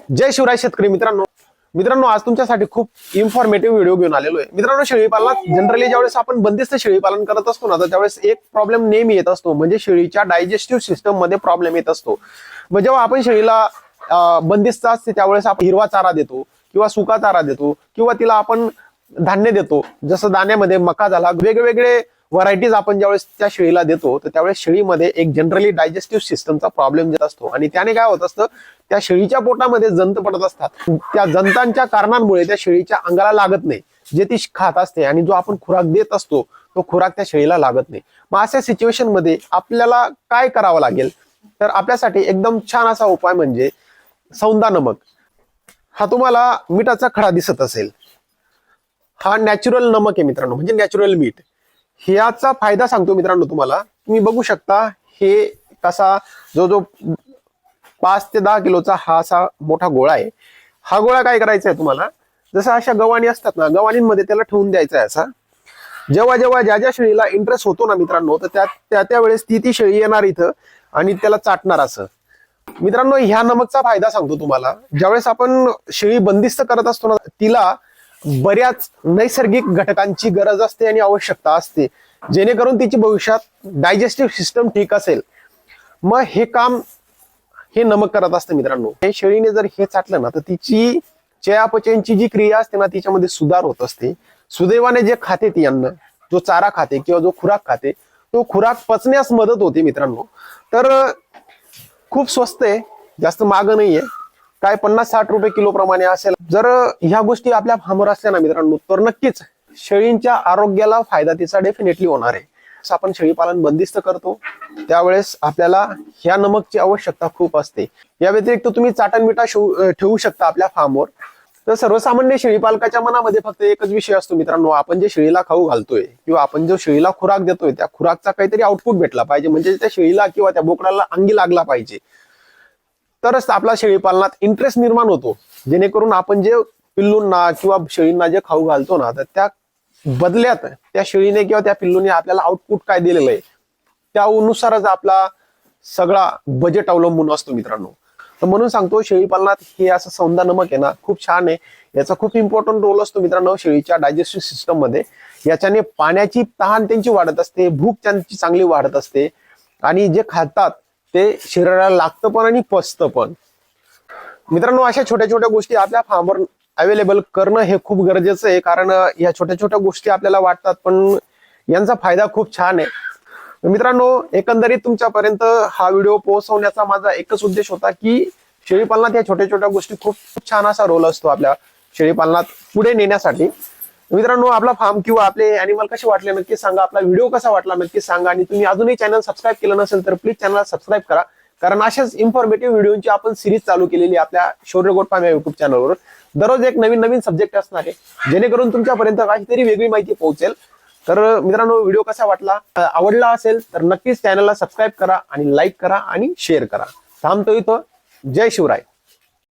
जय शिवराय शेतकरी मित्रांनो आज तुमच्यासाठी खूप इन्फॉर्मेटिव्ह व्हिडिओ घेऊन आलेलो आहे। मित्रांनो, शेळीपालनात जनरली ज्यावेळेस आपण बंदिस्त शेळीपालन करत असतो ना, तर त्यावेळेस एक प्रॉब्लेम नेहमी येत असतो, म्हणजे शेळीच्या डायजेस्टिव्ह सिस्टम मध्ये प्रॉब्लेम येत असतो। मग जेव्हा आपण शेळीला बंदिस्त असते त्यावेळेस आपण हिरवा चारा देतो किंवा सुका चारा देतो किंवा तिला आपण धान्य देतो, जसं दाण्यामध्ये मका झाला, वेगवेगळे व्हरायटीज आपण ज्यावेळेस त्या शेळीला देतो तर त्यावेळेस शेळीमध्ये एक जनरली डायजेस्टिव्ह सिस्टमचा प्रॉब्लेम येत असतो आणि त्याने काय होत असतं, त्या शेळीच्या पोटामध्ये जंत पडत असतात। त्या जंतांच्या कारणांमुळे त्या शेळीच्या अंगाला लागत नाही, जे ती खात असते, आणि जो आपण खुराक देत असतो तो खुराक त्या शेळीला लागत नाही। मग अशा सिच्युएशन मध्ये आपल्याला काय करावं लागेल, तर आपल्यासाठी एकदम छान असा उपाय म्हणजे सौंदा नमक। हा तुम्हाला मिठाचा खडा दिसत असेल, हा नॅचरल नमक आहे मित्रांनो, म्हणजे नॅचरल मीठ। ह्याचा फायदा सांगतो मित्रांनो तुम्हाला, तुम्ही बघू शकता हे कसा जो जो 5 ते 10 किलोचा हा असा मोठा गोळा आहे। हा गोळा काय करायचा आहे तुम्हाला, जसं अशा गवाणी असतात ना, गवाणींमध्ये त्याला ठेवून द्यायचा आहे असा। जेव्हा जेव्हा ज्या शेळीला इंटरेस्ट होतो ना मित्रांनो, तर त्यावेळेस ती शेळी येणार इथं आणि त्याला चाटणार असं। मित्रांनो, ह्या नमकचा फायदा सांगतो तुम्हाला, ज्यावेळेस आपण शेळी बंदिस्त करत असतो ना, तिला बऱ्याच नैसर्गिक घटकांची गरज असते आणि आवश्यकता असते, जेणेकरून तिची भविष्यात डायजेस्टिव्ह सिस्टम ठीक असेल। मग हे काम हे नमक करत असतं मित्रांनो। हे शेळीने जर हे चाटलं ना, तर तिची चयापचयची जी क्रिया असते ना, तिच्यामध्ये सुधार होत असते। सुदैवाने जे खाते ती अन्न, जो चारा खाते किंवा जो खुराक खाते, तो खुराक पचण्यास मदत होते मित्रांनो। तर खूप स्वस्त आहे, जास्त महाग नाहीये, काय 50-60 रुपये किलो प्रमाणे असेल। जर ह्या गोष्टी आपल्या फार्मवर असल्या ना मित्रांनो, तर नक्कीच शेळींच्या आरोग्याला फायदा तिचा डेफिनेटली होणार आहे। आपण शेळीपालन बंदिस्त करतो त्यावेळेस आपल्याला ह्या नमकची आवश्यकता खूप असते। या व्यतिरिक्त तुम्ही चाटण मिठा ठेवू शकता आपल्या फार्मवर। तर सर्वसामान्य शेळीपालकाच्या मनामध्ये फक्त एकच विषय असतो मित्रांनो, आपण जे शेळीला खाऊ घालतोय किंवा आपण जो शेळीला खुराक देतोय, त्या खुराकचा काहीतरी आउटपुट भेटला पाहिजे, म्हणजे त्या शेळीला किंवा त्या बोकडाला अंगी लागला पाहिजे, तरच आपला शेळीपालनात इंटरेस्ट निर्माण होतो। जेणेकरून आपण जे पिल्लूंना किंवा शेळींना जे खाऊ घालतो ना, तर त्या बदल्यात त्या शेळीने किंवा त्या पिल्लूने आपल्याला आउटपुट काय दिलेलं आहे त्यानुसारच आपला सगळा बजेट अवलंबून असतो मित्रांनो। तर म्हणून सांगतो, शेळीपालनात हे असं सौंदा नमक आहे ना, खूप छान आहे। याचा खूप इम्पॉर्टंट रोल असतो मित्रांनो शेळीच्या डायजेस्टिव्ह सिस्टम मध्ये। याच्याने पाण्याची तहान त्यांची वाढत असते, भूक त्यांची चांगली वाढत असते, आणि जे खातात ते शरीराला लागतं पण आणि पचतं पण। मित्रांनो, अशा छोट्या छोट्या गोष्टी आपल्या फार्मवर अवेलेबल करणं हे खूप गरजेचं आहे, कारण या छोट्या छोट्या गोष्टी आपल्याला वाटतात पण यांचा फायदा खूप छान आहे। मित्रांनो, एकंदरीत तुमच्यापर्यंत हा व्हिडिओ पोहोचवण्याचा माझा एकच उद्देश होता की शेळीपालनात या छोट्या छोट्या गोष्टी खूप छान असा रोल असतो आपल्या शेळीपालनात पुढे नेण्यासाठी। मित्रांनो, आपला फार्म किंवा आपले अॅनिमल कसे वाटले नक्की सांगा, आपला व्हिडिओ कसा वाटला नक्की सांगा, आणि तुम्ही अजूनही चॅनल सबस्क्राईब केलं नसेल तर प्लीज चॅनल सबस्क्राईब करा, कारण अशाच इन्फॉर्मेटिव्ह व्हिडिओची आपण सिरीज चालू केलेली आपल्या शौर्य गोट फार्म या युट्यूब चॅनलवर। दररोज एक नवीन नवीन सब्जेक्ट असणार आहे, जेणेकरून तुमच्यापर्यंत काहीतरी वेगळी माहिती पोहोचेल। तर मित्रांनो, व्हिडिओ कसा वाटला, आवडला असेल तर नक्कीच चॅनलला सबस्क्राईब करा आणि लाईक करा आणि शेअर करा। थांबतो इथं। जय शिवराय।